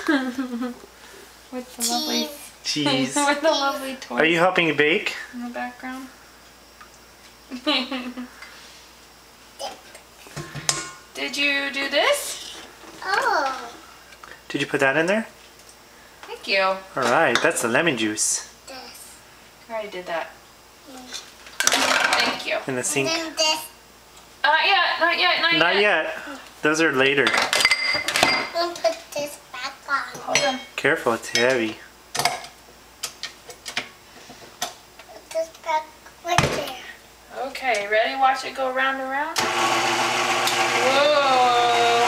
With the lovely cheese. with the lovely toys. Are you helping bake? In the background? Did you do this? Oh. Did you put that in there? Thank you. Alright, that's the lemon juice. This. I already did that. Thank you. In the sink. And then this. Not yet, not yet, not yet. Not yet. Those are later. And put this back on. Hold on. Careful, it's heavy. Put this back right there. Okay, ready? Watch it go round and round. Whoa!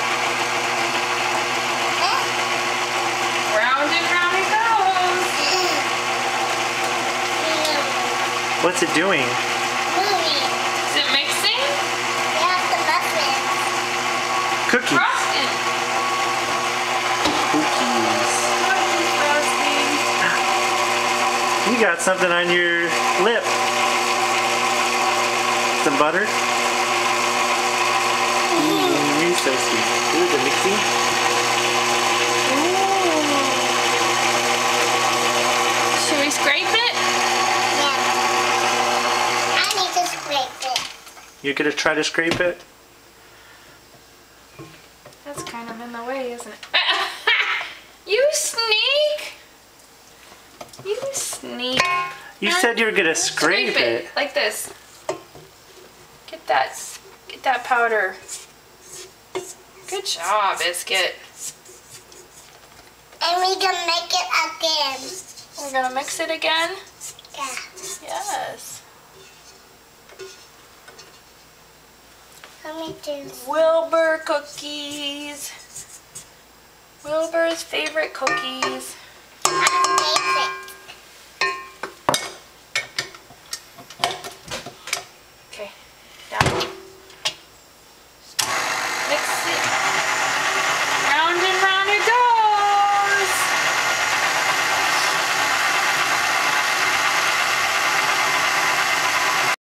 Round and round it goes. What's it doing? Movie. Is it mixing? We have the muffin. Cookies. Frosting. Cookies. Cookie frosting. You got something on your lip. Some butter? You're so sweet. Ooh, the mixing. Should we scrape it? Yeah. I need to scrape it. You're gonna try to scrape it? That's kind of in the way, isn't it? You sneak! You sneak. You said you were gonna scrape it. like this. Get that powder. Good job, Biscuit. And we can make it again. We're gonna mix it again? Yeah. Yes. Let me do. Wilbur cookies. Wilbur's favorite cookies. I favorite.